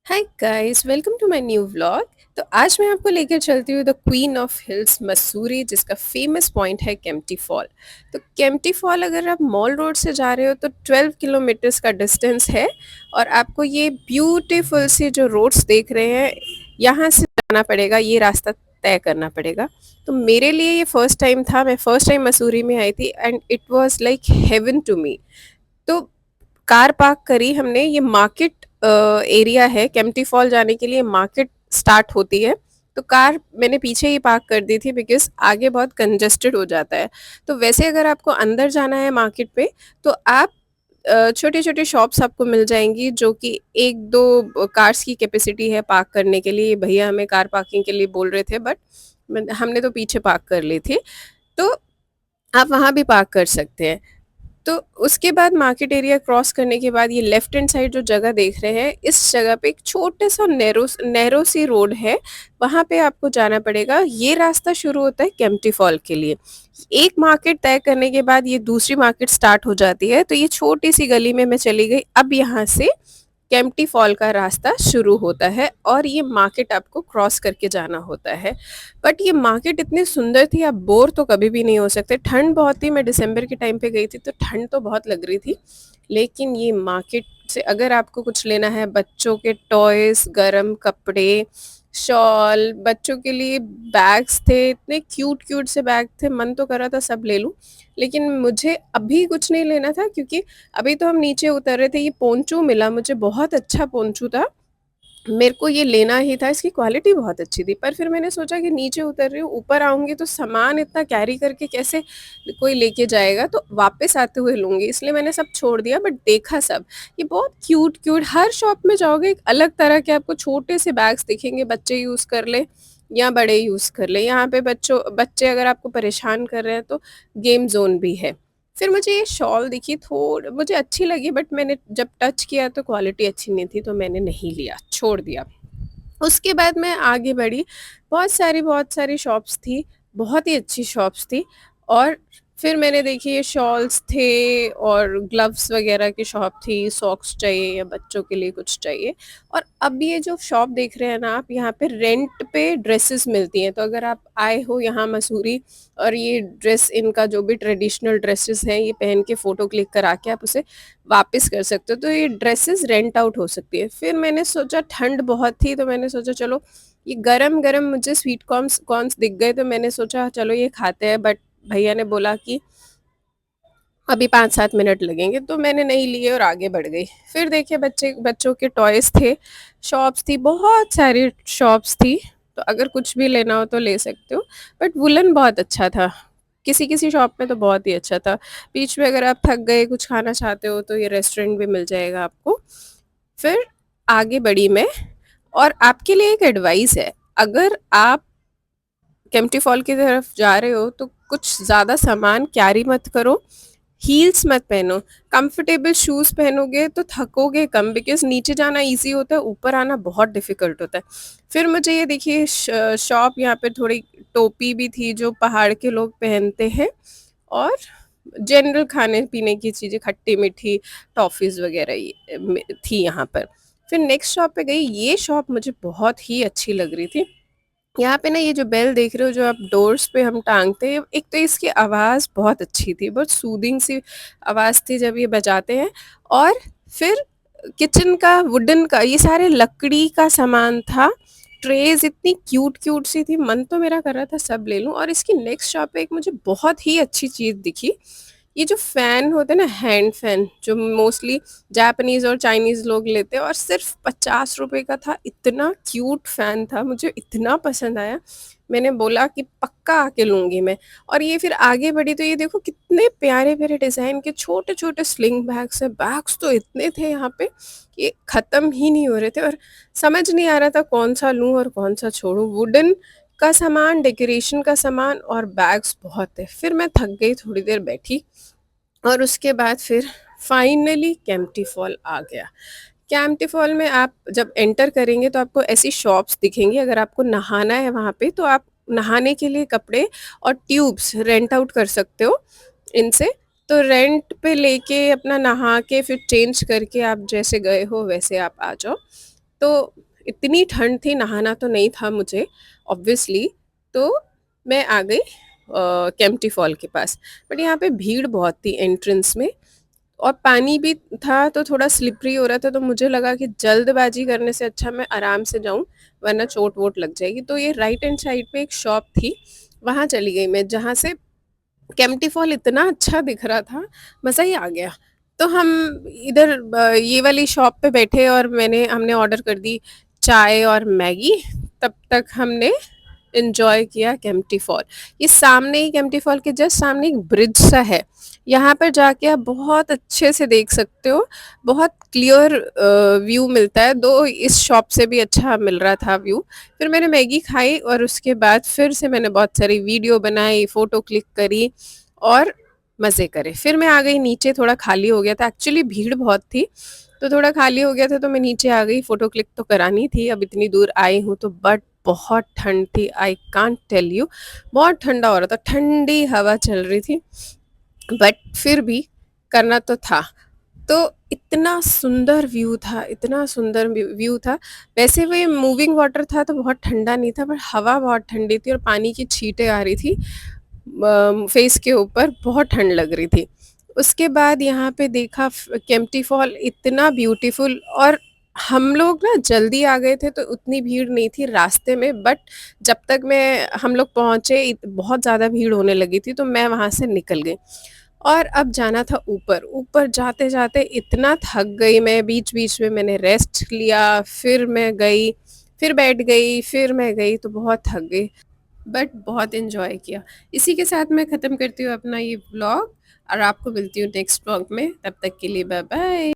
Hi guys, welcome to my new vlog. तो आज मैं आपको लेकर चलती हूँ the queen of hills Mussoorie, जिसका फेमस पॉइंट है केम्प्टी फॉल। तो केम्प्टी फॉल अगर आप मॉल रोड से जा रहे हो तो 12 किलोमीटर्स का डिस्टेंस है। और आपको ये ब्यूटीफुल सी जो रोड्स देख रहे हैं, यहाँ से जाना पड़ेगा, ये रास्ता तय करना पड़ेगा। तो मेरे लिए ये फर्स्ट टाइम था, मैं फर्स्ट टाइम मसूरी में आई थी and it was like heaven to me. तो कार पार्क करी हमने, ये मार्केट एरिया है, केम्प्टी फॉल जाने के लिए मार्केट स्टार्ट होती है। तो कार मैंने पीछे ही पार्क कर दी थी बिकॉज आगे बहुत कंजेस्टेड हो जाता है। तो वैसे अगर आपको अंदर जाना है मार्केट पे, तो आप छोटे छोटे शॉप्स आपको मिल जाएंगी जो कि एक दो कार्स की कैपेसिटी है पार्क करने के लिए। भैया हमें कार पार्किंग के लिए बोल रहे थे, बट हमने तो पीछे पार्क कर ली थी। तो आप वहाँ भी पार्क कर सकते हैं। तो उसके बाद मार्केट एरिया क्रॉस करने के बाद ये लेफ्ट हैंड साइड जो जगह देख रहे हैं, इस जगह पे एक छोटे सा नैरो सी रोड है। वहां पे आपको जाना पड़ेगा। ये रास्ता शुरू होता है केम्प्टी फॉल के लिए। एक मार्केट तय करने के बाद ये दूसरी मार्केट स्टार्ट हो जाती है। तो ये छोटी सी गली में मैं चली गई। अब यहाँ से केम्प्टी फॉल का रास्ता शुरू होता है और ये मार्केट आपको क्रॉस करके जाना होता है। बट ये मार्केट इतनी सुंदर थी, आप बोर तो कभी भी नहीं हो सकते। ठंड बहुत थी, मैं दिसंबर के टाइम पे गई थी तो ठंड तो बहुत लग रही थी। लेकिन ये मार्केट से अगर आपको कुछ लेना है, बच्चों के टॉयज, गरम कपड़े, शॉल, बच्चों के लिए बैग्स थे, इतने क्यूट क्यूट से बैग थे, मन तो कर रहा था सब ले लूं। लेकिन मुझे अभी कुछ नहीं लेना था क्योंकि अभी तो हम नीचे उतर रहे थे। ये पोंचू मिला मुझे, बहुत अच्छा पोंचू था, मेरे को ये लेना ही था, इसकी क्वालिटी बहुत अच्छी थी। पर फिर मैंने सोचा कि नीचे उतर रही हूँ, ऊपर आऊँगी तो सामान इतना कैरी करके कैसे कोई लेके जाएगा, तो वापस आते हुए लूँगी, इसलिए मैंने सब छोड़ दिया। बट देखा सब, ये बहुत क्यूट क्यूट, हर शॉप में जाओगे एक अलग तरह के आपको छोटे से बैग्स दिखेंगे, बच्चे यूज़ कर ले या बड़े यूज़ कर ले। यहाँ पे बच्चे अगर आपको परेशान कर रहे हैं तो गेम जोन भी है। फिर मुझे ये शॉल दिखी, थोड़ी मुझे अच्छी लगी, बट मैंने जब टच किया तो क्वालिटी अच्छी नहीं थी, तो मैंने नहीं लिया, छोड़ दिया। उसके बाद मैं आगे बढ़ी। बहुत सारी शॉप्स थी, बहुत ही अच्छी शॉप्स थी। और फिर मैंने देखी ये शॉल्स थे और ग्लव्स वगैरह की शॉप थी, सॉक्स चाहिए या बच्चों के लिए कुछ चाहिए। और अब ये जो शॉप देख रहे हैं ना आप, यहाँ पे रेंट पे ड्रेसेस मिलती हैं। तो अगर आप आए हो यहाँ मसूरी और ये ड्रेस, इनका जो भी ट्रेडिशनल ड्रेसेस हैं, ये पहन के फ़ोटो क्लिक करा के आप उसे वापस कर सकते हो। तो ये ड्रेसेस रेंट आउट हो सकती है। फिर मैंने सोचा, ठंड बहुत थी तो मैंने सोचा चलो ये गरम गरम मुझे स्वीट कॉर्न्स कॉर्न्स दिख गए, तो मैंने सोचा चलो ये खाते हैं। बट भैया ने बोला कि अभी 5-7 मिनट लगेंगे, तो मैंने नहीं लिए और आगे बढ़ गई। फिर देखिए बच्चों के टॉयज थे, शॉप्स थी, बहुत सारी शॉप्स थी। तो अगर कुछ भी लेना हो तो ले सकते हो। बट वुलन बहुत अच्छा था, किसी किसी शॉप में तो बहुत ही अच्छा था। बीच में अगर आप थक गए, कुछ खाना चाहते हो, तो ये रेस्टोरेंट भी मिल जाएगा आपको। फिर आगे बढ़ी मैं। और आपके लिए एक एडवाइस है, अगर आप केम्प्टी फॉल की तरफ जा रहे हो तो कुछ ज़्यादा सामान कैरी मत करो, हील्स मत पहनो। कंफर्टेबल शूज पहनोगे तो थकोगे कम, बिकॉज नीचे जाना इजी होता है, ऊपर आना बहुत डिफिकल्ट होता है। फिर मुझे ये देखिए शॉप, यहाँ पे थोड़ी टोपी भी थी जो पहाड़ के लोग पहनते हैं, और जनरल खाने पीने की चीज़ें, खट्टी मीठी टॉफ़ीज़ वगैरह थी यहाँ पर। फिर नेक्स्ट शॉप पे गई, ये शॉप मुझे बहुत ही अच्छी लग रही थी। यहाँ पे ना ये जो बेल देख रहे हो जो आप डोर्स पे हम टांगते हैं, एक तो इसकी आवाज़ बहुत अच्छी थी, बहुत सूदिंग सी आवाज़ थी जब ये बजाते हैं। और फिर किचन का, वुडन का, ये सारे लकड़ी का सामान था। ट्रेज इतनी क्यूट क्यूट सी थी, मन तो मेरा कर रहा था सब ले लूं। और इसकी नेक्स्ट शॉप पे एक मुझे बहुत ही अच्छी चीज़ दिखी। ये जो फ़ैन होते हैं ना, हैंड फ़ैन, जो मोस्टली जापानीज़ और चाइनीज़ लोग लेते हैं, और सिर्फ 50 रुपए का था। इतना क्यूट फ़ैन था, मुझे इतना पसंद आया, मैंने बोला कि पक्का आके लूँगी मैं। और ये फिर आगे बढ़ी तो ये देखो कितने प्यारे प्यारे डिज़ाइन के छोटे छोटे स्लिंग बैग्स है। बैग्स तो इतने थे यहाँ पे, ये ख़त्म ही नहीं हो रहे थे, और समझ नहीं आ रहा था कौन सा लूँ और कौन सा छोड़ूं। वुडन का सामान, डेकोरेशन का सामान और बैग्स बहुत थे। फिर मैं थक गई, थोड़ी देर बैठी, और उसके बाद फिर फाइनली केम्प्टी फॉल आ गया। केम्प्टी फॉल में आप जब एंटर करेंगे तो आपको ऐसी शॉप्स दिखेंगी। अगर आपको नहाना है वहाँ पे, तो आप नहाने के लिए कपड़े और ट्यूब्स रेंट आउट कर सकते हो इनसे। तो रेंट पे लेके अपना नहा के फिर चेंज करके आप जैसे गए हो वैसे आप आ जाओ। तो इतनी ठंड थी, नहाना तो नहीं था मुझे ऑब्वियसली, तो मैं आ गई केम्प्टी फॉल के पास। बट यहाँ पे भीड़ बहुत थी एंट्रेंस में, और पानी भी था तो थोड़ा स्लिपरी हो रहा था, तो मुझे लगा कि जल्दबाजी करने से अच्छा मैं आराम से जाऊँ, वरना चोट-वोट लग जाएगी। तो ये राइट हैंड साइड पे एक शॉप थी, वहाँ चली गई मैं, जहाँ से केम्प्टी फॉल इतना अच्छा दिख रहा था, मज़ा ही आ गया। तो हम इधर ये वाली शॉप पे बैठे और हमने ऑर्डर कर दी चाय और मैगी। तब तक हमने एन्जॉय किया केम्प्टी फॉल। ये सामने ही, केम्प्टी फॉल के जस्ट सामने एक ब्रिज सा है। यहाँ पर जाके आप बहुत अच्छे से देख सकते हो, बहुत क्लियर व्यू मिलता है, दो इस शॉप से भी अच्छा मिल रहा था व्यू। फिर मैंने मैगी खाई और उसके बाद फिर से मैंने बहुत सारी वीडियो बनाई, फ़ोटो क्लिक करी और मज़े करे। फिर मैं आ गई नीचे, थोड़ा खाली हो गया था, एक्चुअली भीड़ बहुत थी, तो थोड़ा खाली हो गया था तो मैं नीचे आ गई, फ़ोटो क्लिक तो करानी थी, अब इतनी दूर आई हूँ तो। बट बहुत ठंड थी, आई कांट टेल यू, बहुत ठंडा हो रहा था, ठंडी हवा चल रही थी, बट फिर भी करना तो था। तो इतना सुंदर व्यू था, इतना सुंदर व्यू था। वैसे वो ये मूविंग वाटर था तो बहुत ठंडा नहीं था, पर हवा बहुत ठंडी थी और पानी की छींटें आ रही थी फेस के ऊपर, बहुत ठंड लग रही थी। उसके बाद यहाँ पे देखा केम्प्टी फॉल, इतना ब्यूटीफुल। और हम लोग ना जल्दी आ गए थे तो उतनी भीड़ नहीं थी रास्ते में, बट जब तक मैं हम लोग पहुँचे बहुत ज़्यादा भीड़ होने लगी थी, तो मैं वहाँ से निकल गई। और अब जाना था ऊपर। ऊपर जाते-जाते इतना थक गई मैं, बीच-बीच में मैंने रेस्ट लिया, फिर मैं गई, फिर बैठ गई, फिर मैं गई, तो बहुत थक गई। बट बहुत एन्जॉय किया। इसी के साथ मैं ख़त्म करती हूँ अपना ये व्लॉग, और आपको मिलती हूँ नेक्स्ट व्लॉग में। तब तक के लिए बाय-बाय।